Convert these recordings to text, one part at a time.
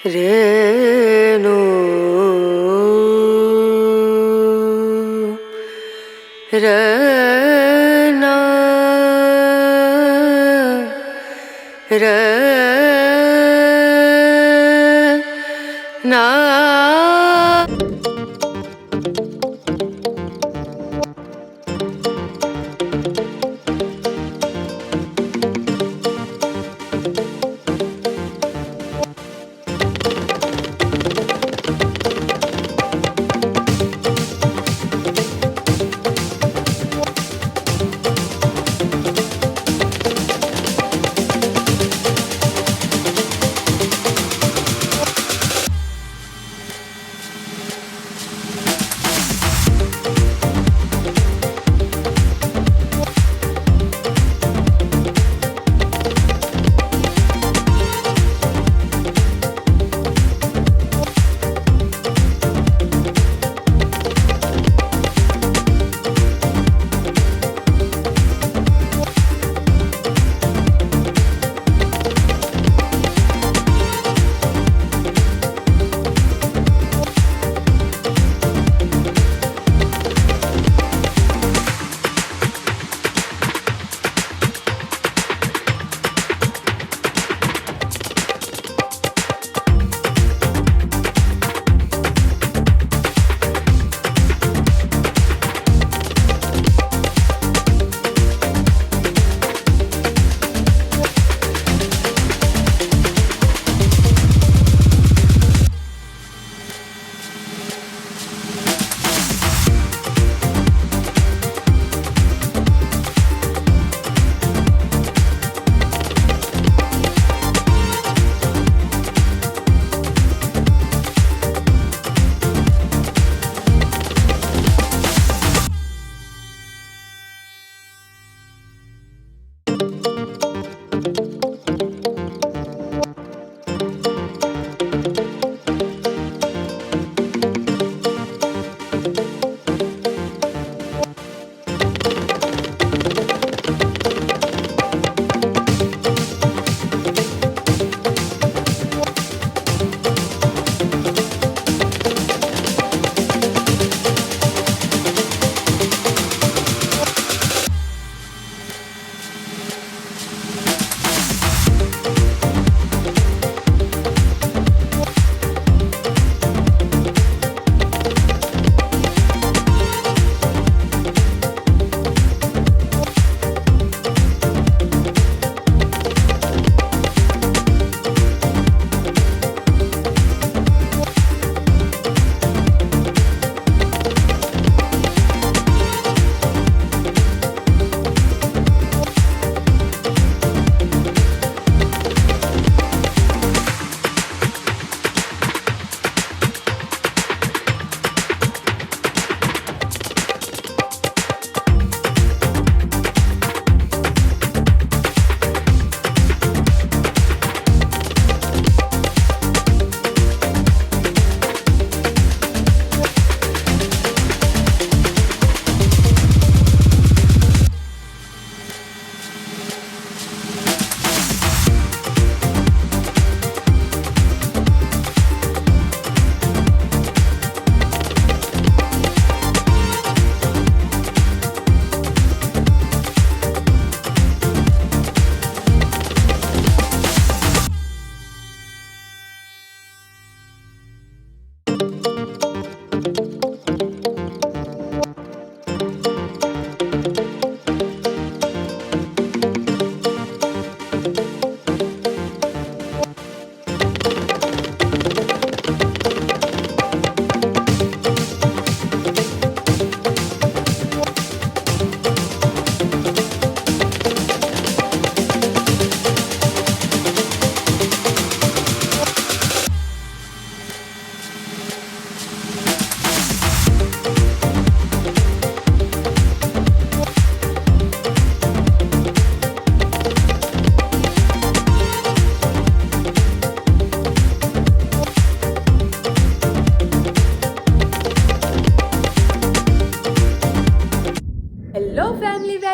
Renu रना रना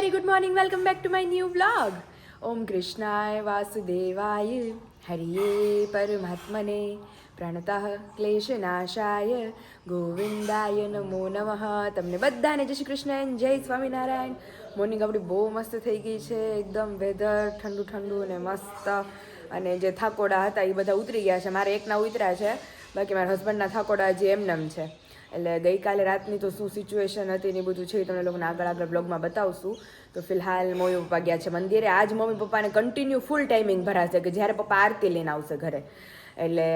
very good morning. Welcome back to my new vlog. Om Krishnaya Vasudevaya. હરિયે પરમાત્મને પ્રાણતઃ ક્લેશનાશાય ગોવિંદાય નમો નમઃ. તમને બધાને જય શ્રી કૃષ્ણ, જય સ્વામિનારાયણ. મોર્નિંગ આપણી બહુ મસ્ત થઈ ગઈ છે, એકદમ વેધર ઠંડુ ઠંડુ અને મસ્ત. અને જે થાકોડા હતા એ બધા ઉતરી ગયા છે. મારે એકના ઉતર્યા છે, બાકી મારા હસબન્ડના થાકોડા હજી એમનેમ છે. એટલે ગઈકાલે રાતની તો શું સિચ્યુએશન હતી ને બધું છે એ તમને લોકોને આગળ બ્લોગમાં બતાવશું. તો ફિલહાલ મમ્મી પપ્પા ગયા છે મંદિરે. આજ મમ્મી પપ્પાને કન્ટિન્યુ ફૂલ ટાઈમિંગ ભરાશે કે જ્યારે પપ્પા આરતી લઈને આવશે ઘરે. એટલે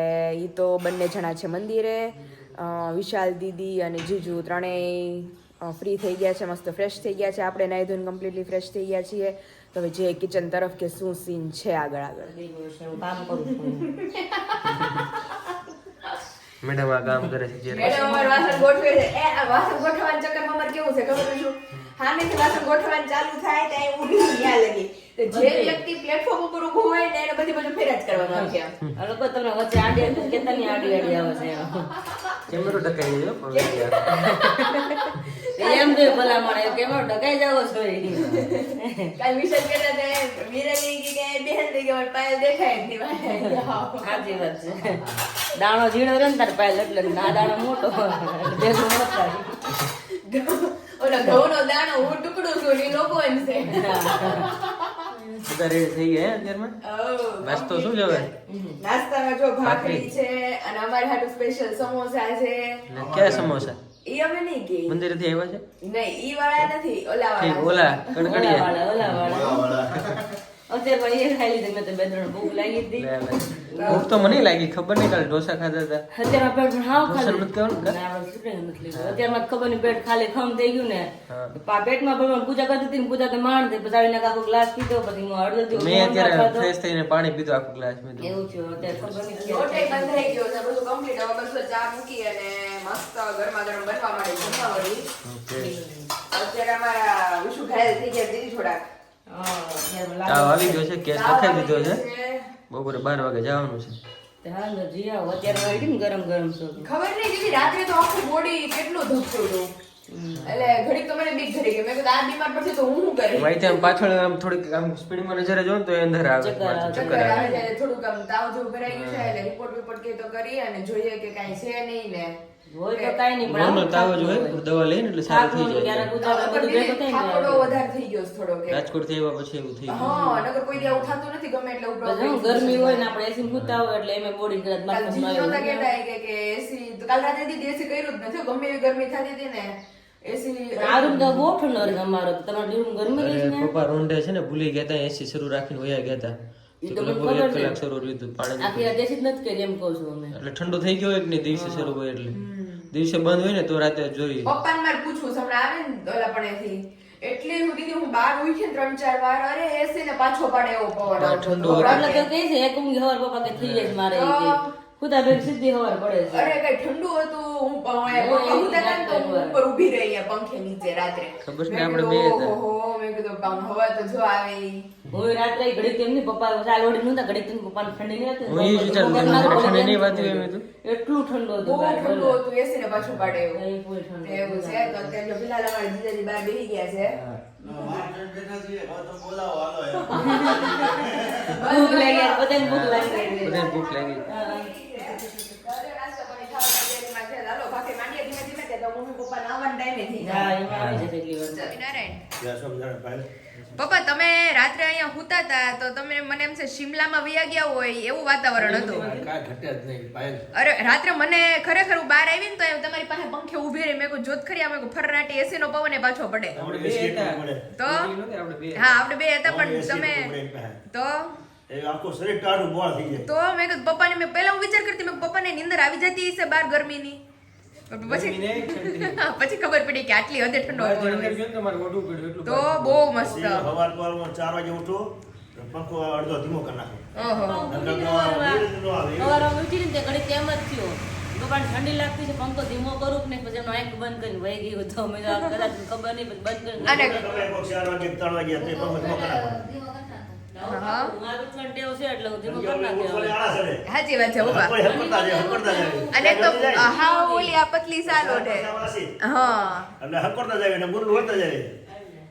એ તો બંને જણા છે મંદિરે. વિશાલ દીદી અને જીજુ ત્રણેય ફ્રી થઈ ગયા છે, મસ્ત ફ્રેશ થઈ ગયા છે. આપણે નાહી ધોઈને કમ્પ્લીટલી ફ્રેશ થઈ ગયા છીએ. તો હવે જે કિચન તરફ કે શું સીન છે આગળ મેડમ આ કામ કરે છે. મેડમ અમાર વાસણ ગોઠવે છે. એ વાસણ ગોઠવવાના ચક્કરમાં અમાર કેવું છે ખબર છે? હામેથી વાસણ ગોઠવવાનું ચાલુ થાય ત્યાં ઊભી ત્યાં લગી. તો જે વ્યક્તિ પ્લેટફોર્મ ઉપર ઊભો હોય ને એને બધી બધું ફેર જ કરવાનું આવે છે. આ લોકો તમને વચ્ચે આડી કેતાની આડી આવે છે. કેમેરો ટકાઈ ગયો પણ એમ તો ભલા મળે કેમેરો ટકાઈ જાવ છો. કાલ વિશાલ કહેતા તે મીરાલી કે બેન દે કે પાયલ દેખાય જ નહીં. સાચી વાત છે. દાણો ઝીણો રહે ને તાર પાયલ એટલે ના દાણો મોટો ભેગું ન થાય. ઓલા ઘઉંનો દાણો હું ટુકડું છું એ લોકો એમ છે. બધા રેડી થઈ ગયા અત્યારમાં. નાસ્તો શું જવે? નાસ્તામાં જો ભાખરી છે અને અમારા હાટુ સ્પેશિયલ સમોસા છે. ક્યાં સમોસા? ઈ અમે નહીં કે મંદિરેથી આવ્યા છે? નહીં, ઈ વાળા નથી, ઓલા ઠીક, વાળા. ઓલા કડકડિયા. ઓલા અત્યારે પણ એ ખાઈ લીધું. મેં તો બે ત્રણ ભૂખ લાગી હતી. ભૂખ તો મને લાગી, ખબર નહીં કાલે ઢોસા ખાધા હતા. અત્યારમાં પેટ પણ હાવ ઢોસા નથી ખાવાનું કે? ના, આપણે સુટે નથી લીધું. અત્યારમાં ખબર નહીં પેટ ખાલી ખમ થઈ ગયું ને. પેટમાં ભગવાન પૂજા કરતી હતી ને પૂજા તો માણ દે. પછી આવીને આખો ગ્લાસ પીધો, પછી હું અડધો મેં અત્યારે ફ્રેશ થઈને પાણી પીધું, આખું ગ્લાસ પીધું. એવું છે. અત્યારે ખબર નહીં લોટે બંધ થઈ ગયો છે, બધું કમ્પ્લીટ. હવે બસ ચા મૂકી અને મસ્ત ગરમા ગરમ બનવા માંડે જમવાવાળી. અત્યારે અમારા વિશુ ઘાયલ થઈ ગયા દીદી થોડાક. તાવ આવી ગયો છે, કેસ લખાઈ દીધો છે. બપોરે 12 વાગે જવાનું છે. હાલો જી આવો. અત્યારે વાળી ને ગરમ ગરમ છો. ખબર નહીં દીદી, રાત્રે તો આખું બોડી કેટલું ધબતું હતું. એટલે ઘડીક તો મને બીક ધરી ગઈ. મેં કીધું આ બીમાર પડશે તો હું શું કરીશ? માહિતી આમ પાછળ આમ થોડીક આમ સ્પીડમાં નજરે જોઉં ને તો એ અંદર આવે, ચક્કર આવે છે. થોડુંક આમ તાવ જેવું ભરાઈ ગયું છે. એટલે રિપોર્ટ કે તો કરી અને જોઈએ કે કાંઈ છે નહીં ને. હોય તો કાઈ નહીં, પણ નોર્મલ તાવ જ હોય, દવા લઈને એટલે સારું થઈ જાય. થાકોડો વધારે થઈ ગયો છે થોડો કે. રાજકોટ થી આવ્યા પછી એવું થઈ ગયું. હા, નકર કોઈ દી આવું થતું નથી ગમે એટલે ઉપર. ગરમી હોય ને આપણે એસી મૂકતા હોય એટલે એમ બોડી કદાચ કાલ જીજુ નહોતા કહેતા કે એસી તો કાલ રાતે દીદી એસી કર્યું જ નથી. ગમે એવી ગરમી થતી હતી ને એસી. આ રૂમ તો બહુ ઠંડો રહે અમારો. તમારો રૂમ ગરમી રહે છે ને? પપ્પા રોંઢે છે ને ભૂલી ગયા હતા, એસી શરૂ રાખીને વયા ગયા હતા. ઈ તો તો મને લગભગ ખબર 1 છે. કલાક શરૂ લીધું પાણી. આખી રાત એસી જ નથી કરી એમ કહું છું અમે. એટલે ઠંડુ થઈ ગયો એક ને દિવસે શરૂ હોય એટલે. દિવસે બંધ હોય ને તો રાતે જોઈએ. પપ્પાને મારે પૂછવું છે, હમણાં આવે ને ઓલા પણેથી એટલે હું દીદી હું બહાર ઉઠી ને 3-4 વાર અરે એસી ને પાછો પાડે એવો પવન આવતો ઠંડુ હતો. એટલે તો કહે છે એક ઊંઘી હવાર પપ્પા કે થઈ જાય છે મારે ઈ કે ખુદા બેન સીધી હવાર પડે છે. અરે કઈ ઠંડુ હતું. હું પપ્પા ઉતા હતા ને તો હું ઉપર ઊભી રહી અહીંયા પંખે નીચે રાત્રે. ખબર છે ને મેં આપણે કીધું, બે હતા. ઓહો, મેં કીધું આમ હવા તો જો આવે ઈ. હું રાત્રે ઘડી તેમની પપ્પા ચાલ ઓડી નહોતા, ઘડી તેમ પપ્પાને ઠંડી નહીં હતી. હું એ જ વિચારતો હતો, ઠંડી નહીં વાતી એમ હતું. એટલું ઠંડુ બહુ હતું બહાર. ઠંડુ હતું, એસી ને પાછું પાડે એવું. એ ફૂલ ઠંડુ. એવું છે. તો અત્યારે જો ફિલહાલ અમારા જીજાજી બહાર બેસી ગયા છે. ભૂખ લાગી, બધાને ભૂખ લાગી. બધાને ભૂખ લાગી. ઘરે નાસ્તો પાણી ખાવાની તૈયારીમાં છે. ચાલો બાકી માંડીએ ધીમે ધીમે તે તો મમ્મી પપ્પા નાવાનો ટાઈમે થઈ હા, જાય. એમાં આવી જશે એટલી વાર. સ્વામિનારાયણ. પપ્પા તમે રાત્રે અહીંયા હુતા હતા તો તમે મને એમ છે શિમલામાં વયા ગયા હોય એવું વાતાવરણ હતું. અરે રાત્રે મને ખરેખર હું બહાર આવી ને તો એમ તમારી પાસે પંખે ઊભી રહી. મેં કહ્યું જોત ખરી અમે ફરરાટી એસી નો પવન પાછો પડે તો. હા આપણે બે હતા પણ તમે તો આખું શરીર ટાઢું બોળ થઈ જાય. તો મેં કીધું પપ્પાને મેં પહેલા હું વિચાર કરતી મેં પપ્પાને નીંદર આવી જતી હશે બહાર ગરમીની. પછી ખબર પડી કે આટલી હદે ઠંડો તો બહુ મસ્ત. સવારમાં 4 વાગે ઉઠો, પંખો અડધો ધીમો કરી નાખો. સવારમાં ઉઠી ને તે ઘડી તેમ જ થયો. પપ્પાને ઠંડી લાગતી છે, પંખો ધીમો કરું કે નહીં, પછી એનો આંખ બંધ કરીને વહી ગયું. તો અમે કદાચ ખબર નહીં પછી બંધ કરીને અને તમે 4 વાગે 3 વાગે તે પંખો ધીમો કરી નાખો. મારું પણ ટેવ છે એટલે હું ધીમો કરી નાખ્યો. ઉઠવાને આળસ આવે. સાચી વાત છે પપ્પા. કોઈ હકડતા જાય. અને તો હા ઓલી આ પતલી સાલ ઓઢે. હા એટલે હકડતા જાય અને મુરલું હોતા જાય.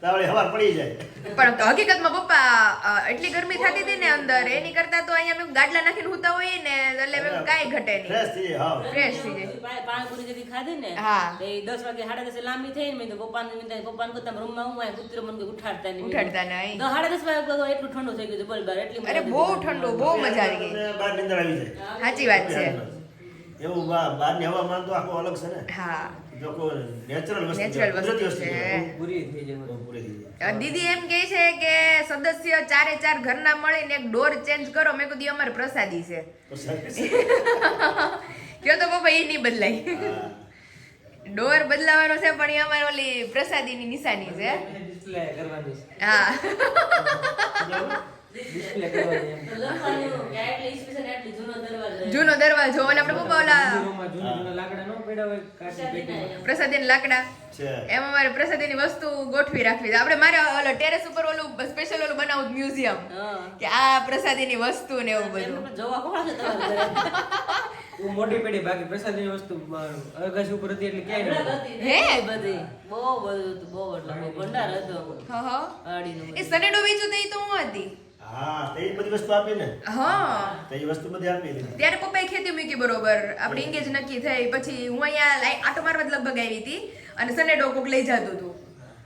તાવળી હવાર પડી જાય. પણ હકીકતમાં પપ્પા એટલી ગરમી થતી હતી ને અંદર એની કરતા તો અહીંયા મેં ગાડલા નાખીને હુતા હોઈએ ને એટલે મેં કાંઈ ઘટે નહીં ફ્રેશ થઈ જાય, હા. ફ્રેશ થઈ જાય પાણીપુરી જેથી ખાધી ને હા. તો એ 10 વાગે 10:30 લાંબી થઈ ને મેં તો પપ્પાને કીધું રૂમમાં હું કુતરો મને ઉઠાડતા નહીં. ઉઠાડતા નહીં. તો 10:30 વાગે એટલું ઠંડુ થઈ ગયું બોલ બાર એટલી અરે બહુ ઠંડુ બહુ મજા આવી ગઈ અને બહાર નીંદર આવી જાય. સાચી વાત છે એવું બહારની હવામાન તો આખું અલગ છે ને. હા જો કોઈ નેચરલ વસ્તુ છે, Natural વસ્તુ કુદરતી વસ્તુ છે. છે. પૂરી થઈ જાય. પૂરી થઈ જાય. દીદી એમ કહે છે કે સદસ્ય 4 ઘરના મળીને એક ડોર ચેન્જ કરો મેં કીધું અમારે પ્રસાદી છે તો સરસ. કયો તો પપ્પા એ નહીં બદલાય હા. ડોર બદલાવાનો છે પણ એ અમારે ઓલી પ્રસાદીની નિશાની છે ડિસ્પ્લે કરવાની છે. હા ડિસ્પ્લે કરવાની એમ. લખવાનું કે એટલે સ્પેશિયલ એટલે જૂનો દરવાજો જૂનો દરવાજો અને આપણે પપ્પા ઓલા મંદિરોમાં જૂના જૂના લાકડા ન પડ્યા હોય કાચી પેટીમાં. પ્રસાદીના લાકડા છે. એમ અમારે પ્રસાદીની વસ્તુ ગોઠવી રાખવી છે આપણે મારે ઓલો ટેરેસ ઉપર ઓલું સ્પેશિયલ ઓલું બનાવું મ્યુઝિયમ હા. કે આ પ્રસાદીની વસ્તુ ને એવું બધું એમને જોવા કોણ છે તમારે ઘરે? હું મોટી પેઢી બાકી પ્રસાદની વસ્તુ અગાસી ઉપર હતી એટલે ક્યાંય નહોતી. હે? બધી બહુ બધું હતું બહુ એટલે બહુ ભંડાર હતો હા હા વાડીનું એ સનેડો વેચું તો એ તો હું હતી હા, તો એ બધી વસ્તુ આપી ને. હા તો એ વસ્તુ બધી આપી દીધી. ત્યારે પપ્પાએ ખેતી મૂકી બરોબર આપણે એંગેજ નક્કી થઈ પછી હું અહીંયા આટો મારવા જ લગભગ આવી હતી અને સનેડો કોક લઈ જતું હતું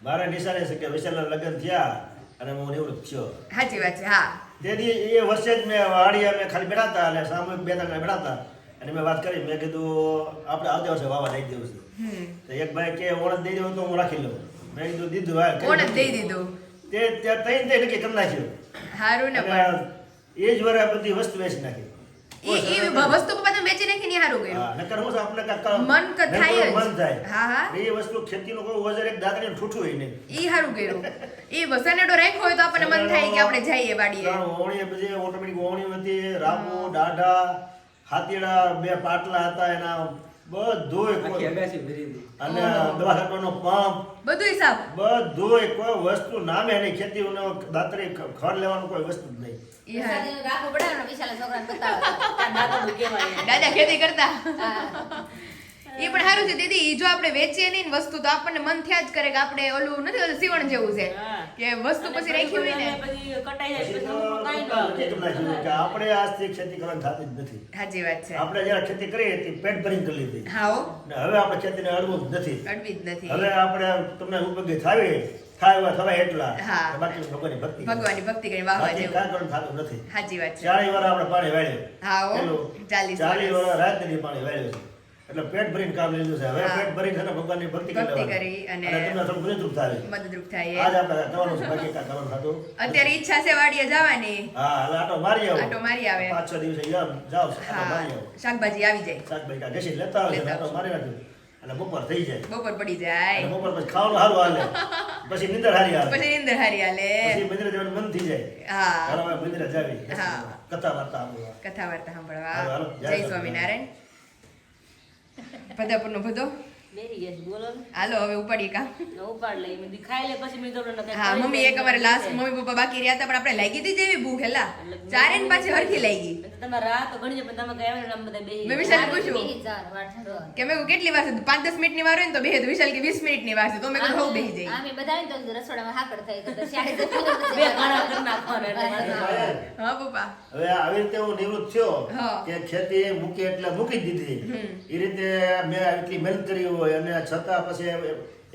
મારા નિશાને છે કે વિશાલના લગ્ન થયા અને હું નિવૃત્ત થયો. સાચી વાત છે હા તેથી એ વર્ષે જ મેં વાડી અમે ખાલી બેઠા હતા અને સામૂહિક 2-3 જણા બેઠા હતા અને મેં વાત કરી મેં કીધું આપણે આવતા વર્ષે વાવા દઈ દેવું છે. તો એક ભાઈ કે ઓણ દઈ દેવું તો હું રાખી લઉં. મેં કીધું દીધું હા કરી કોણ જ દઈ દીધું. દીધું તે ત્યાં તઈ ને તઈ નક્કી કરી નાખ્યું હારું ને અને પણ એ જ વરે બધી વસ્તુ વેચી નાખી. એ વસ્તુ પપ્પા તમે વેચી નાખીને હારું કર્યું હા, નકર હું છે આપણે કાંઈક મન કે થાય જ. મન થાય. હા, હા. એ વસ્તુ ખેતીનું કોઈ વજર એક દાદરીને ઠૂઠું હોય નહીં. ઈ હારું કર્યું ઈ સનેડો રાખ્યો હોય તો આપણને મન થાય કે આપણે જઈએ વાડીએ ત્રણ ઓવણીએ બધી ઓટોમેટિક ઓવણી હતી, રાબુ, દાઢા, હાથીડા, 2 પાટલા હતા એના બધુંય આખી કોઈ અગાસી ભરી હતી. અને દવા છાંટવાનો પંપ બધું હિસાબ બધુંય કોઈ વસ્તુ નામે નહીં. ખેતીનો દાતરી ખડ લેવાનું કોઈ વસ્તુ જ નહીં. ઈ હા. રાખવું પડે ને વિશાલે છોકરાને બતાવે ત્યાં દાદાનું કહેવાય દાદા ખેતી કરતા એ પણ સારું છે દીદી ઈ જો આપણે વેચીએ નહીં ને વસ્તુ તો આપણને મન થયા જ કરે કે આપણે ઓલું નથી ઓલું સીવણ જેવું છે હા. કે વસ્તુ પછી રાખી હોય ને પછી કટાઈ જાય પછી પછી તો કાંઈ ન નક્કી કરી આવે. નાખ્યું કે આપણે આજથી ખેતી કરવાની થતી જ નથી. સાચી વાત છે આપણે જ્યારે ખેતી કરીએ તે પેટ ભરીને કરી લીધી. હા હો ને હવે આપણે ખેતીને અડવું જ નથી. અડવી જ નથી હવે આપણે તમને ઉપયોગી થાય થવાય એટલા હા. બાકી ભગવાનની ભક્તિ કરો. ભગવાનની ભક્તિ કરી વાહવા બાકી જેવું કાંઈ કરવાનું થતું નથી. સાચી વાત છે 40 વાર આપણે પાણી વાળ્યું. હા હો પેલું 40 40 વાર રાત્રિ પાણી વાળ્યું છે. એટલે પેટ ભરીને કામ લીધું છે. હવે હા. પેટ ભરીને છે ને ભગવાનની ભક્તિ ભક્તિ લેવાની. કરી અને તમને થોડું મદદરૂપ થાય. મદદરૂપ થાય આજ આપણે કરવાનું છે બાકી કાંઈ કરવાનું થતું. અત્યારે ઈચ્છા છે વાડીએ જવાની હા એટલે આટો મારી આવો. આંટો મારી આવે. 5-6 દિવસે જાઓ આટો હા મારી આવો. શાકભાજી આવી જાય શાકભાજી કાંઈ ઘસી લેતા આવે લેતા આટો મારી નાખ્યું અને બપોર થઈ જાય. બપોર પડી અને જાય બપોર પછી ખાવાનું સારું હાલે. પછી નીંદર સારી આવે. પછી નીંદર હારી હાલે પછી મંદિરે જવાનું મન થઈ જાય. હા હાલો હવે મંદિરે જાવી. હા. કથા વાર્તા આપણે. કથા વાર્તા સાંભળવા હાલો, હાલો. જય જય સ્વામિનારાયણ ભદાપુરનો ભદો બેસી ગયા છે, બોલો ને. હાલો હવે ઉપાડીએ કામ ઉપાડ લઈ મેં કીધું ખાઈ લે પછી મેં કીધું આપણે કંઈક હા કરી મમ્મી એક લઈએ. અમારે લાસ્ટ મમ્મી પપ્પા બાકી રહ્યા હતા પણ આપણે લાગી હતી જેવી ભૂખ હેલા ચારે ને પાછી હરખી લાગી મેં કીધું તમારે રાહ તો ઘણી છે પણ તમે કઈ આવે ને આમ બધા બેસી મેં ગયા. વિશાલને પૂછ્યું બેસી જા, વાર ઠંડો. કે મેં કીધું કેટલી વાર છે 5-10 મિનિટની વાર હોય ને તો બે વિશાલ કે 20 મિનિટની વાર છે તો મેં કીધું હવ બેસી જઈ આમે બધા આવીને તો રસોડામાં હાકડ થઈ તો શાળે જતી બે નથી. ઘણા કરી નાખવાના એટલે વાંધો નહીં. હા પપ્પા હવે આવી રીતે હું નિવૃત્ત થયો હા. કે ખેતી મૂકી એટલે મૂકી જ દીધી. એ રીતે મેં એટલી મહેનત કરી હોય અને છતાં પછી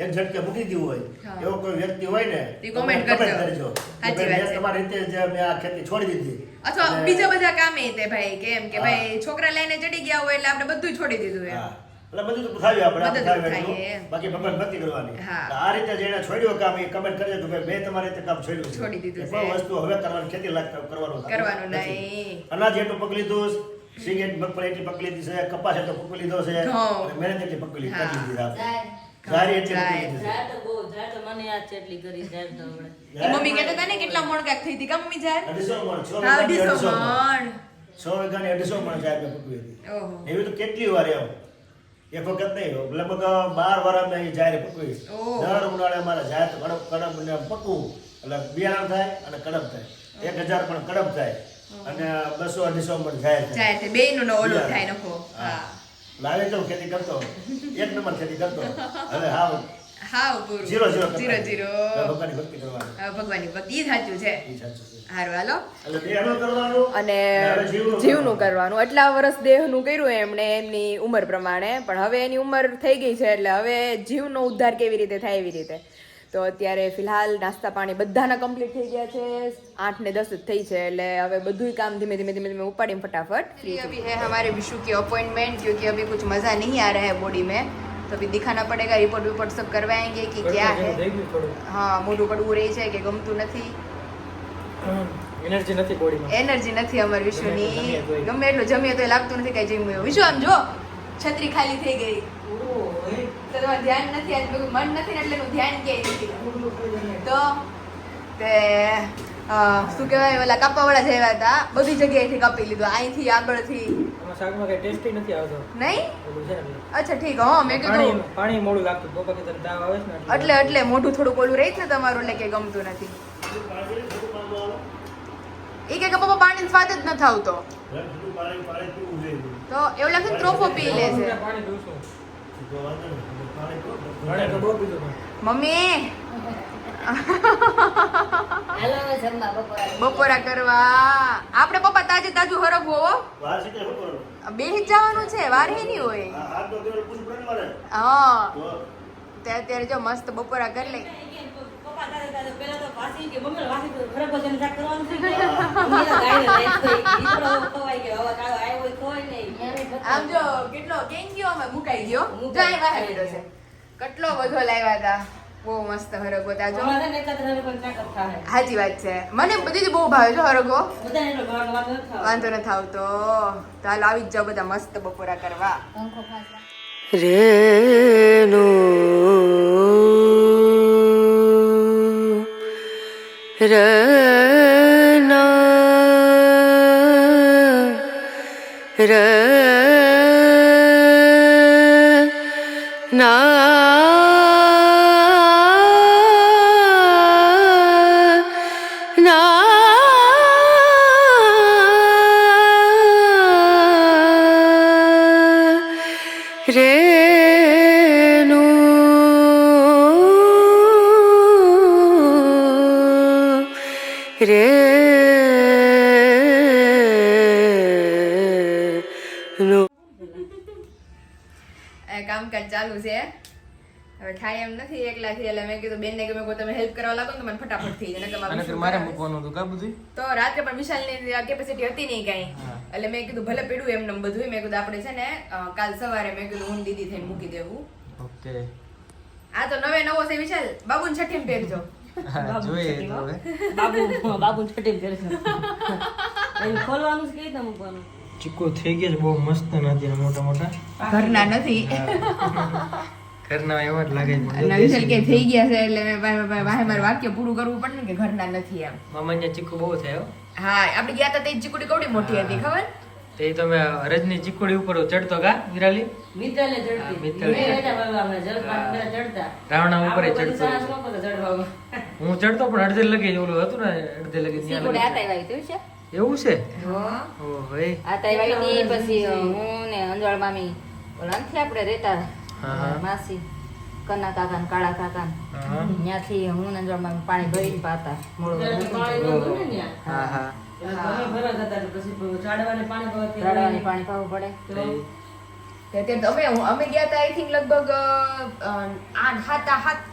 એક ઝટકે મૂકી દીધું હોય હા. એવો કોઈ વ્યક્તિ હોય ને ઈ તો comment comment કરજો. કરજો. સાચી કે વાત મેં છે. તમારી રીતે જ મેં આ ખેતી છોડી દીધી અથવા અને- બીજા બધા કામે તે ભાઈ કે એમ કે હા. ભાઈ છોકરા લઈને ચડી ગયા હોય એટલે આપણે બધું છોડી દીધું એમ હા. એટલે બધું તો થાય આપણે બધું થાય થાય એટલું. એમ. બાકી ભગવાન ભક્તિ કરવાની હા. એટલે આ રીતે જેને છોડ્યું કામ એ કમેન્ટ કરજો કે ભાઈ મેં તમારી રીતે કામ છોડ્યું છે. છોડી દીધું એ કોઈ છે. વસ્તુ હવે કરવાની ખેતી લાયક કરવાનું થતું કરવાનું નથી. નહીં. અનાજ એટલું પકડી લીધું સિગરેટ મગફળી એટલી પકડી લીધી છે કપાસ એટલો પકડી લીધો છે ઘઉં. અને મહેનત એટલી પકડી હા. લીધી આપણે. જાય. સારી એટલી જાય. પકડી લીધી છે. જાય તો બહુ જાય તો મને યાદ છે એટલી કરી જાય તો હમણાં. એ મમ્મી કહેતા હતા ને કેટલા મણ કાક થઈ હતી કા મમ્મી જાર 250 મણ, 6 હા વીઘાની 250 મણ. મણ 6 વીઘાની 250 મણ સાહેબ મેં પકવી હતી. ઓહો એવી તો કેટલી વાર એમ એક વખત નહીં લગભગ 12 વાર અમે અહીં જાહેર પકવી. ઓહ. દર ઉનાળે અમારે જાહેર કડબ ને પકવું એટલે બિયારણ થાય અને કડબ થાય 1000 પણ કડબ થાય અને 200-250 મણ જાહેર થાય. જાય તે બેયનો નો ઓલો બિયારણ. થાય નખો હા લાવે તો ખેતી કરતો એક નંબર ખેતી કરતો હવે હા હાવ પૂરું Zero, zero. 0 ભગવાનની ભક્તિ કરવાની. ભગવાનની ભક્તિ ઈ સાચું છે ઈ સાચું છે. હારું હાલો એટલે દેહનું કરવાનું અને હવે જીવનું કરવાનું એટલા વર્ષ દેહનું કર્યું એમણે એમની ઉંમર પ્રમાણે પણ હવે એની ઉંમર થઈ ગઈ છે એટલે હવે જીવનો ઉદ્ધાર કેવી રીતે થાય એવી રીતે તો અત્યારે ફિલહાલ નાસ્તા પાણી બધાના કમ્પ્લીટ થઈ ગયા છે 8 ને 10 જ થઈ છે એટલે હવે બધું કામ ધીમે धीमे उपाડીને फटाफट फ्री अभी है हमारे विशु की अपॉइंटमेंट क्योंकि अभी कुछ मज़ा नहीं आ रहा है बॉडी में तो अभी दिखाना पड़ेगा रिपोर्ट सब करवाएंगे कि क्या है हाँ मोटू कड़વું રહે છે કે ગમતું નથી એનર્જી નથી બોડીમાં એનર્જી નથી અમાર વિશુની ગમે એટલું જમીએ તો લાગતું નથી કઈ જમ્યું વિશુ આમ જો છત્રી ખાલી થઈ ગઈ તો તમારું ધ્યાન નથી આજ બધું મન નથી ને એટલે એનું ધ્યાન ક્યાંય નથી તો તે શું કહેવાય ઓલા કાપાવાળા જ આવ્યા હતા બધી જગ્યાએથી કાપી લીધું અહીંથી આગળથી શાકમાં કઈ ટેસ્ટ નથી આવતો નહીં ઓલું છે ને અચ્છા ઠીક હા મેં કીધું પાણી મોડું લાગતું પપ્પા કે તને તાવ આવે છે ને એટલે મોઢું થોડુંક ઓલું રહી ને તમારું એટલે કે ગમતું નથી એ કે પપ્પા પાણી સ્વાદ જ નથી આવતો પાણી પીવું જોઈએ. તો એવું લાગે ને ત્રોફો પી લે છે પાણી પીવું છું તો વાંધો નહીં. પાણી પીવો. પાણી તો બહુ પીધું પણ. મમ્મી હાલો હવે જમવા બપોરે. બપોરા કરવા આપણે પપ્પા તાજે તાજું હરગવો હો વાર છે કે શું કરવાનું? બેહી જ જવાનું છે વાર હે નહીં હોય આ હાથ તો કેવળ પૂછ પડે ને મારે. હા તો તે અત્યારે જો મસ્ત બપોરા કરી લઈ પપ્પા દાદા પેલા તો પાછી કે મમ્મી વાસી તો ઘરે ભજન શાક કરવાનું છે મમ્મી ગાયને લઈ ગઈ ઈતરો ખવાઈ ગયો હવે તારો આવ્યો હોય તોય નહીં આમ જો કેટલો કેમ ગયો અમે મુકાઈ ગયો જાય વાહે બેઠો છે કેટલો બધો લાવ્યા હતા બહુ મસ્ત હરગવો તા જો અમારે ને એકત્ર હવે પણ શાક જ થાય સાચી વાત છે મને બધી બહુ ભાવે છે હરગવો બધાને એટલો ભાવનો વાત નથી થતો. વાંધો નથી આવતો તો હાલ આવી જ જાઓ બધા મસ્ત બપોરા કરવા પંખો ફાંસવા. કામકાજ ચાલુ છે હવે થાય એમ નથી એકલાથી એટલે મેં કીધું બેનને ગમે કોઈ તમે હેલ્પ કરવા લાગો ને તો મને ફટાફટ થઈ જાય નકર મારે મારે મૂકવાનું હતું કા બધું તો રાત્રે પણ વિશાલની કેપેસિટી હતી નહીં કાંઈ એટલે મેં કીધું ભલે પીડું એમને બધું મેં કીધું આપણે છે ને કાલ સવારે મેં કીધું હું દીદી થઈને મૂકી દેવું ઓકે આ તો નવો છે વિશાલ બાબુને છઠ્ઠીમાં પહેરજો જોઈએ તો હવે બાબુ છઠ્ઠી કરશે એને ખોલવાનું છે કઈ રીતે મૂકવાનું ચીકુ થઈ ગયા છે બહુ મસ્ત નથી મોટા મોટા ઘરના નથી ઘરના એવા જ લાગે છે અને વિશાલ કે થઈ ગયા છે એટલે વાહે મારે વાક્ય પૂરું કરવું પડે ને કે ઘરના નથી એમ મામા અહીંયા ચીકુ બહુ થયો હા આપણે ગયા હતા તે ચીકુડી કવડી મોટી હતી ખબર તે તમે રજની ચીકુડી ઉપર ચડતો કા વિરાલી મિત્રલે ચડતી મિત્રલે. મેં રહેતા બાબા જલ પાટ પેલા ચડતા રાવણા ઉપર આપણે બધી ચડતો સાહસ ન કરતા ચડવામાં. હું ચડતો પણ અડધે લગી જ ઓલું હતું ને અડધે લગી ત્યાં સીકુડે લગી આતાય વાવી હતું છે. એવું છે હા. ઓ ભાઈ આતાય વાવી હતી, પછી હું ને અંજવાળ મામી ઓલા નથી આપણે રહેતા હા, હા. માસી કના કાકા ને કાળા કાકા હા ત્યાંથી હું ને અંજવાળ મામી પાણી ભરીને પાતા મોડું ત્યારે તો પાણી નહોતું ને ત્યાં. હા હા એટલે ઘરે ભરવા જતા તો પછી ચાડવાને પાણી ભરવા રાડવાની પાણી પાવું પડે. તો ત્યારે તો અમે ગયા હતા આઈ થિંક લગભગ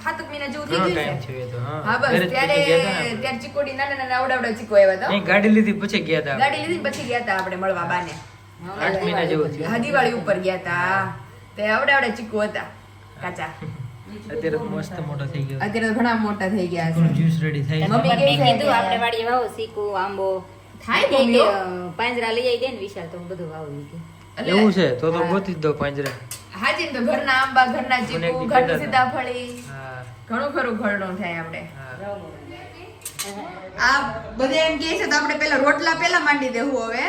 7 મહિના જેવું થઈ ઘણો ગયું ટાઈમ છે થયો તો હા હા બસ ઘરે જ ત્યારે પછી ગયા હતા ને ત્યારે ચીકોડી નાના આવડા ચીકો આવ્યા હતા નહીં ગાડી લીધી પછી ગયા હતા ગાડી લીધી ને પછી ગયા હતા આપણે મળવા બાને 8 મહિના જેવું થયું હા દિવાળી ઉપર ગયા હતા તે આવડા ચીકુ હતા કાચા અત્યારે તો મસ્ત મોટો થઈ ગયો અત્યારે તો ઘણા મોટા થઈ ગયા છે જ્યુસ રેડી થઈ મમ્મી મેં કેવી છે કીધું કે- આપણે વાડીએ વાવો શીકું આંબો થાય કે મમ્મીઓ? પાંજરા લઈ આવી દે ને વિશાલ તો હું બધું વાવું ઈ કે. એટલે- એવું છે તો ગોતી જ દો પાંજરે હાજી ને તો ઘરના આંબા ઘરના મને ચીકુ એક દી ઘરની કહેતા સીતાફળી હા ઘણું ખરું ઘરનું થાય આપણે હા આ બધે એમ કહે છે તો આપણે પેલા રોટલા પેલા માંડી દેવું હવે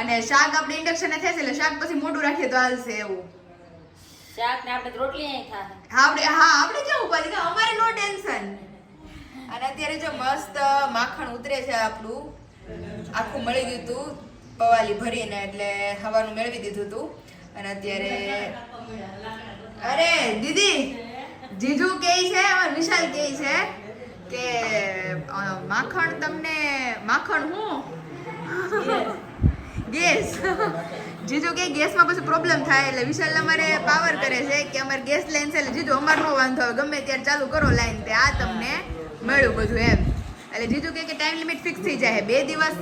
અને શાક આપણે ઇન્ડક્શન થશે એટલે શાક પછી મોટું રાખીએ તો હાલશે એવું શાક ને આપણે તો રોટલી અહીં ખાશે. આપણે કેવું ઉપાધિ કે અમારે નો ટેન્શન અને અત્યારે જો મસ્ત માખણ ઉતરે છે આપણું આખું મળી ગયું હતું પવાલી ભરીને એટલે હવાનું મેળવી દીધું હતું અને અત્યારે અરે દીદી જીજુ કહે છે અને વિશાલ કહે છે કે માખણ તમને માખણ હું ગેસ જીજુ કે ગેસમાં પછી પ્રોબ્લેમ થાય એટલે વિશાલ અમારે પાવર કરે છે કે અમારે ગેસ લાઈન છે એટલે જીજુ અમારે નો વાંધો આવે ગમે ત્યારે ચાલુ કરો લાઈન તે આ તમને મળ્યું બધું એમ એટલે જીજુ કે ટાઈમ લિમિટ ફિક્સ થઈ જાય 2 દિવસ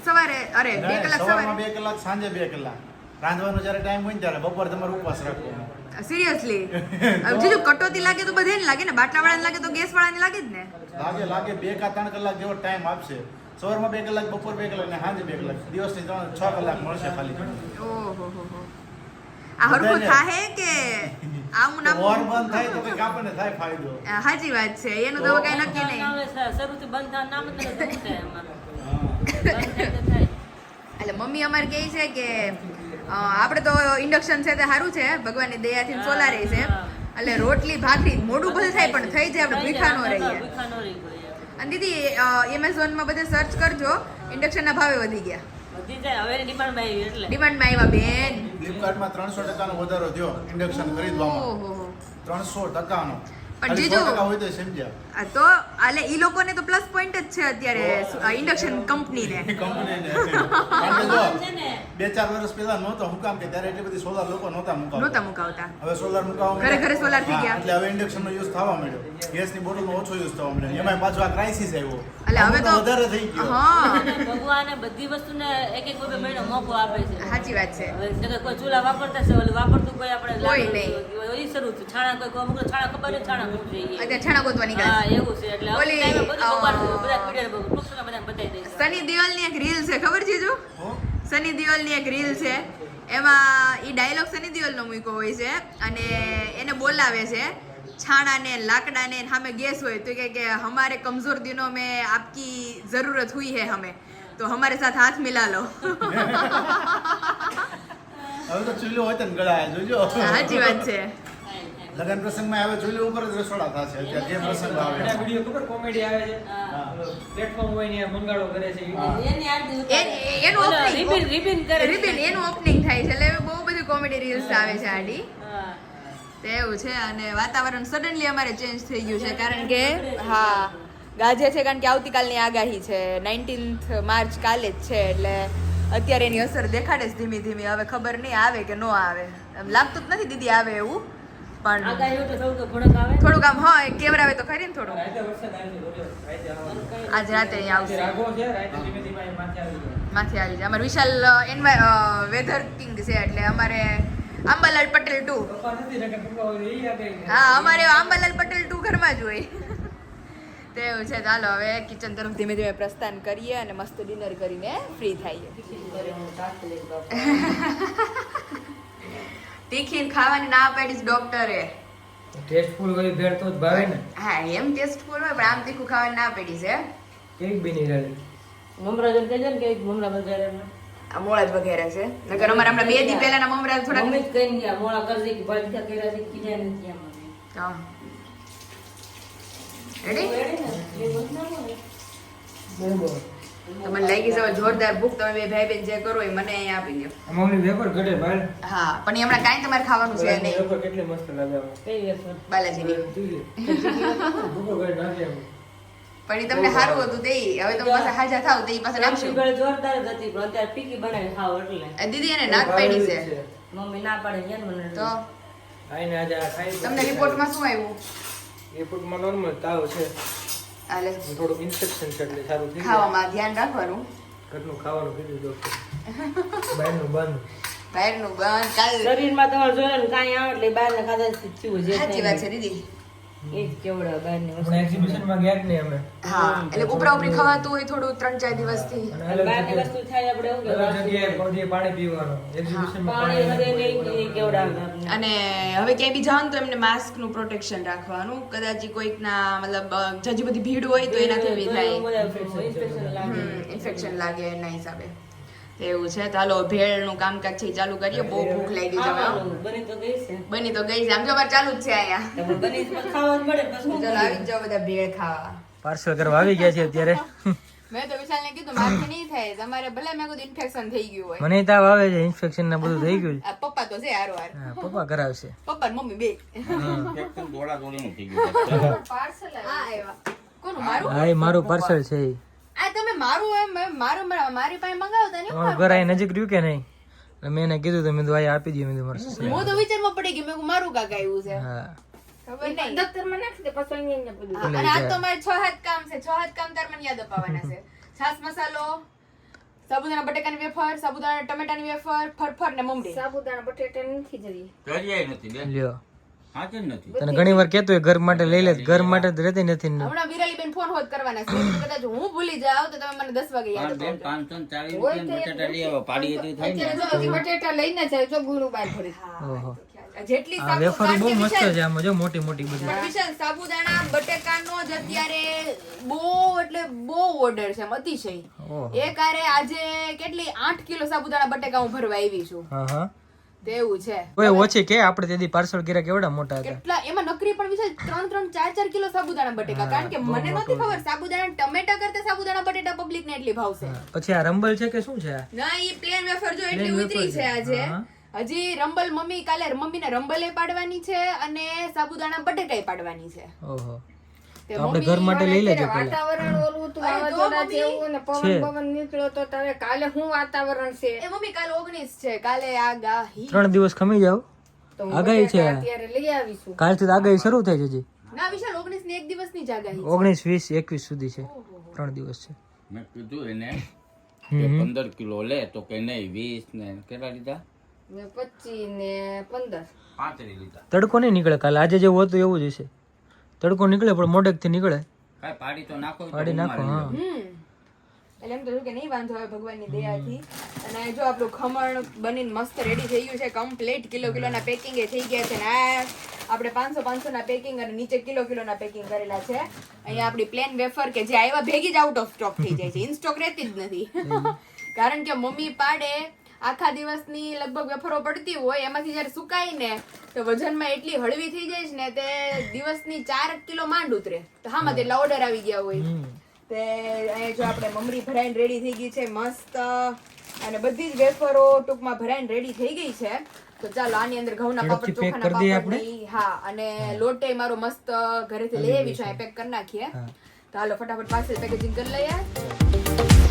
સવારે અરે 2 કલાક સવારે 2 કલાક સાંજે 2 કલાક રાંધવાનો જ્યારે ટાઈમ હોય ને ત્યારે બપોર તમારે ઉપવાસ રાખવો સિરિયસલી જીજુ કટોતી લાગે તો બધાને લાગે ને બાટલા વાળાને લાગે તો ગેસ વાળાને લાગે જ ને લાગે 2 કે 3 કલાક જેવો ટાઈમ આપશે સવારમાં 2 કલાક બપોર 2 કલાક ને સાંજે 2 કલાક દિવસની 6 કલાક મળશે ખાલી ઓહો હો આ હરખું થાહે કે આવું ના ઓર બંધ થાય તો કંઈક આપણને થાય ફાયદો સાચી વાત છે એનું તો કઈ નક્કી નહીં શરૂથી બંધ થવાનું નામ જ નથી બંધ થાય અમારે. બંધ થાય તો થાય. એટલે મમ્મી અમારે કહે છે કે આપણે તો ઇન્ડક્શન છે તે સારું છે ભગવાનની દયાથી સોલાર છે એટલે રોટલી ભાખરી મોડું બધું થાય પણ થઈ જાય આપણે ભૂખા ન રહીએ ભૂખા ન રહી ગઈ. અને દીદી એમેઝોનમાં બધે સર્ચ કરજો ઇન્ડક્શનના ભાવે વધી ગયા બધી જાય હવે ડિમાન્ડમાં આવી એટલે ડિમાન્ડમાં આવ્યા બેન ફ્લિપકાર્ટમાં 300% નો વધારો થયો ઇન્ડક્શન ખરીદવામાં ઓહો 300%. પણ જીજુ હોય તો સમજ્યા તો આલે ઈ લોકોને તો પ્લસ પોઈન્ટ જ છે અત્યારે ઇન્ડક્શન કંપનીને કંપનીને કારણ કે જો છે ને 2-4 વર્ષ પહેલા નહોતો હું કામ કે ત્યારે એટલી બધી સોલાર લોકો નહોતા નહોતા મુકાવતા મુકાવતા હવે સોલાર મુકાવવા ઘરે ઘરે solar થઈ ગયા. એટલે હવે ઇન્ડક્શન નો યુઝ થવા માંડ્યો ગેસની બોટલનો ઓછો યુઝ થવા માંડ્યો એમાં પાછો આ ક્રાઇસિસ આવ્યો એટલે હવે તો વધારે થઈ ગયો હા ભગવાને બધી વસ્તુને એક એક બે મહિનો મોકો આપે છે. સાચી વાત છે હવે જગત કોઈ ચૂલા વાપરતા છે ઓલું વાપરતું કોઈ આપણે કોઈ લાગે નહીં. ઓલી શરૂ થયું. છાણા કોઈ અમુક છાણા ખબર નહીં છાણા ખૂબ જોઈએ અત્યારે છાણા ગોતવા નીકળે હા એવું છે એટલે હવે ઓલી, ટાઈમે બધું અ, ભગવાન બધા પીડિયા ટૂંકમાં બધાને બતાવી દે છે. સની દિયોલની એક રીલ છે ખબર છે જો હો? સની દિયોલની એક રીલ છે એમાં ઈ ડાયલોગ સની દિયોલનો મૂક્યો હોય છે અને એને બોલાવે છે છાણાને લાકડાને ને સામે ગેસ હોય તો કે હમારે કમજોર દિનો में आपकी जरूरत हुई है हमें तो हमारे साथ हाथ मिला लो હવે તો ચૂલો હોય તો ગળાય જોજો સાચી વાત છે લગન પ્રસંગમાં આવે ચૂલો ઉપર જ રસોડા થશે અત્યારે જે પ્રસંગ આવે વિડીયો ખબર કોમેડી આવે છે પ્લેટફોર્મ હોય ને મંગાડો કરે છે એની આરતી ઉતારે. એનું opening રિબિન કરે છે. રિબિન એનું ઓપનિંગ થાય છે એટલે બહુ બધી કોમેડી રીલ્સ આવે છે આડી હા. તે એવું છે અને વાતાવરણ સડનલી અમારે ચેન્જ થઈ ગયું છે કારણ કે હા ગાજે છે કારણ કે આવતીકાલની આગાહી છે 19th માર્ચ કાલે જ છે એટલે અત્યારે એની અસર દેખાડે છે ધીમે ધીમે હવે ખબર નહીં આવે કે ન આવે એમ લાગતું જ નથી દીદી આવે એવું પણ આગાહી હોય તો થોડુંક ભડક આવે. થોડુંક આમ હા કેવરાવે તો ખરી ને થોડું રાતે વરસાદ આવી છે રાતે આવવાનો. આજ રાતે અહીં આવશે રાગો છે રાતે ધીમે ધીમે અહીં માથે આવી જાય માથે આવી જાય અમારે વિશાલ વેધર કિંગ છે એટલે અમારે આંબાલાલ પટેલ 2 પપ્પા નથી ને કે પપ્પા હોય એ યાદ આવી હા અમારે આંબાલાલ પટેલ 2 ઘરમાં જ હોય તેવું છે ચાલો હવે કિચન તરફ ધીમે ધીમે પ્રસ્થાન કરીએ અને મસ્ત ડિનર કરીને ફ્રી થઈએ તીખી ખાવાની ના પાડીશ ડોક્ટરે ટેસ્ટફુલ હોય ભેળ તો જ ભાવે ને હા એમ ટેસ્ટફુલ હોય પણ આમ તીખું ખાવાની ના પડી છે કેવી બની રહી મમરા જન કહેજો ને કે મમરા વગેરે આ મોળા જ વગેરે છે નકર અમારે હમણાં 2 દી પહેલાના મમરા થોડા મમ્મી જ કઈ ગયા મોળા કરજે કે ભાઈ ત્યાં કર્યા છે કીધા નથી એમ હા રેડી બરોબર તો મને લાગી છે હવે જોરદાર ભૂખ તમે બે ભાઈ બેન જે કરો એ મને અહીંયા આપી દો મમ્મી વેપર ઘટે ભાઈ હા પણ એ હમણાં કાંઈ તમારે ખાવાનું છે નહીં વેપર કેટલી મસ્ત લાગે કઈ વેફર બાલાજીની ભૂકો ઘરે નાખી આમ પણ એ તમને સારું હતું તે હવે તમે પાછા હાજા થાવ તે પાછા નાખશું ગળે જોરદાર જ હતી પણ અત્યારે પીકી બનાવી ખાવ એટલે દીદી એને નાક પાડી છે મમ્મી ના પાડે છે ને મને તો આઈને આજે આ ખાઈ તમને રિપોર્ટમાં શું આવ્યું રિપોર્ટમાં નોર્મલ તાવ છે હાલે થોડું ઇન્ફેક્શન છે એટલે સારું થઈ જાય ખાવામાં ધ્યાન રાખવાનું ઘરનું ખાવાનું કીધું ડોક્ટર બહારનું બંધ બહારનું બંધ કાલ શરીરમાં તમારે જોડે ને કાંઈ આવે એટલે બહાર ને ખાધા થયું છે સાચી વાત છે દીદી એ જ કેવડા બહાર ની આપણે એક્ઝિબિશનમાં ગયા જ નહીં અમે હા એટલે ઉપરા ઉપરી ખવાતું હોય થોડું 3-4 દિવસથી અને બહાર ની વસ્તુ થાય આપણે એવું અલગ કે જગ્યાએ પગે પાણી પીવાનું એક્ઝિબિશનમાં પાણી પાણી વધે ને એ કેવડા આવે આપણે અને હવે ક્યાંય બી જાઓ ને તો એમને માસ્ક નું પ્રોટેક્શન રાખવાનું કદાચ કોઈકના મતલબ જજી બધી ભીડ હોય તો એનાથી બી થાય ઇન્ફેક્શન લાગે એના હિસાબે એવું છે ચાલો ભેળનું કામકાજ છે ઈ ચાલુ કરીએ બહુ ભૂખ લાગી છે હવે. બની તો ગઈ છે બની તો ગઈ છે આમ જો અમારે ચાલુ જ છે અહીંયા તમે બની તો ખાવા જ મળે પછી ચાલો આવી જ જાઓ બધા ભેળ ખાવા પાર્સલ કરવા આવી ગયા છે અત્યારે મેં તો વિશાલને કીધું મારથી નહીં થાય તમારે ભલે મેં કીધું ઇન્ફેક્શન થઈ ગયું હોય મને તાવ આવે છે ઇન્ફેક્શન ને બધું થઈ ગયું આ પપ્પા તો છે હારો હાર હા પપ્પા કરાવશે પપ્પા ને મમ્મી બે પાર્સલ હા આવ્યા કોનું મારું હા એ મારું પાર્સલ છે ઈ. આ તમે મારું મારી પાસે મંગાવતા ને તમારું ઘર અહીં નજીક રહ્યું કે નહીં એટલે મેં એને કીધું તો મેં કીધું આ આપી દઈએ મેં કીધું મારા સસરા. હું તો વિચારમાં પડી ગઈ મેં કીધું મારું કાકા આવ્યું છે હા ખબર નહીં દફતરમાં નાખી દે પછી અહીંયા બધું હા, અને આજ તો મારે 6 કામ છે 6 કામ તાર મને યાદ અપાવવાના છે છાસ મસાલો સાબુદાણા બટેકાની વેફર સાબુદાણા ટમેટાની વેફર ફરફર ને મમરી સાબુદાણા બટેટા નથી જરી લ્યો તને ઘણી વાર કહેતો હોય ઘર માટે લઈ લે ઘર માટે તો રહેતી નથી ને હમણાં વિરાલી બેન ફોન હોત કરવાના છે કદાચ હું ભૂલી જાઉં તો તમે મને 10 વાગે યાદ અપાવજો અત્યારે જો હજી બટેટા લઈને જાય જો ગુરુ બાર ફરી ઓહો જેટલી આ વેફર કારણ બહુ કે મસ્ત વિશાલ- છે આમાં જો મોટી મોટી બધી પણ વિશાલ સાબુદાણા બટેકાનો જ અત્યારે બહુ એટલે બહુ ઓર્ડર છે એમ અતિશય ઓહો એક આરે આજે કેટલી 8 કિલો સાબુદાણા બટેકા હું ભરવા આવી છું હા હા તેવું છે કોઈ ઓછી કે આપણે તેથી પાર્સલ કર્યા કેવડા મોટા હતા કેટલા એમાં નકરી પણ વિશે 3-4 કિલો સાબુદાણા બટેકા કારણ કે મને નહોતી ખબર સાબુદાણા ટમેટા કરતા સાબુદાણા બટેટા પબ્લિક ને એટલી ભાવશે પછી આ રંબલ છે કે શું છે આ? ના ઈ પ્લેન વેફર જો એટલી Plain ઉતરી wafer છે છે. આજે હા. હજી રંબલ મમ્મી કાલે મમ્મીને રંબલે પાડવાની છે અને સાબુદાણા બટેકાય પાડવાની છે ઓહો તે તો આપણે મમ્મી ઘર માટે લઈ લેજો પેલા વાતાવરણ ઓલું હતું અરે તો વાવાઝોડા મમ્મી. જેવું ને પવન પવન નીકળ્યો તો તારે કાલે શું વાતાવરણ છે એ મમ્મી કાલે 19 છે કાલે આગાહી 3 દિવસ ખમી જાવ તો હું આગાહી છે. બટેટા અત્યારે લઈ આવીશું કાલથી તો આગાહી શરૂ થાય છે હજી ના વિશાલ 19 ની એક દિવસની જ આગાહી 19 20 21 સુધી છે 3 દિવસ છે મેં કીધું એને હમ હમ. 15 કિલો લે તો કે નહીં 20 ને કેટલા લીધા ને 25 ને 15 35 લીધા તડકો નહીં નીકળે કાલે આજે જેવું હતું એવું જ હશે તડકો નીકળે પણ મોડેકથી નીકળે કાંઈ પાડી તો નાખો તો પાડી નાખો હું હા મારી એટલે એમ તો શું કે નહીં વાંધો આવે ભગવાનની દયાથી અને જો આપણું ખમણ બનીને મસ્ત રેડી થઈ ગયું છે કમ્પ્લીટ કિલોના પેકિંગ એ થઈ ગયા છે ને આ આપણે 500 ના પેકિંગ અને નીચે કિલોના પેકિંગ કરેલા છે અહીંયા આપણી પ્લેન વેફર કે જે આવ્યા ભેગી જ આઉટ ઓફ સ્ટોક થઈ જાય છે ઇન સ્ટોક રહેતી જ નથી કારણ કે મમ્મી પાડે આખા દિવસની લગભગ વેફરો પડતી હોય એમાંથી જયારે સુકાય ને તો વજનમાં એટલી હળવી થઈ જાય છે ને તે દિવસની 4 કિલો માંડ ઉતરે તો હામાં તેટલા ઓર્ડર આવી ગયા હોય તે અહીંયા જો આપણે મમરી ભરાઈને રેડી થઈ ગઈ છે મસ્ત અને બધી જ વેફરો ટૂંકમાં ભરાઈને રેડી થઈ ગઈ છે તો ચાલો આની અંદર ઘઉંના પાપડ ઝડપથી pack ચોખાના કરી દઈએ પાપડ હા અને લોટે મારો મસ્ત ઘરેથી લઈ આવી છું અહીં પેક કરી નાખીએ તો હાલો ફટાફટ પાર્સલ પેકેજિંગ કરી લઈએ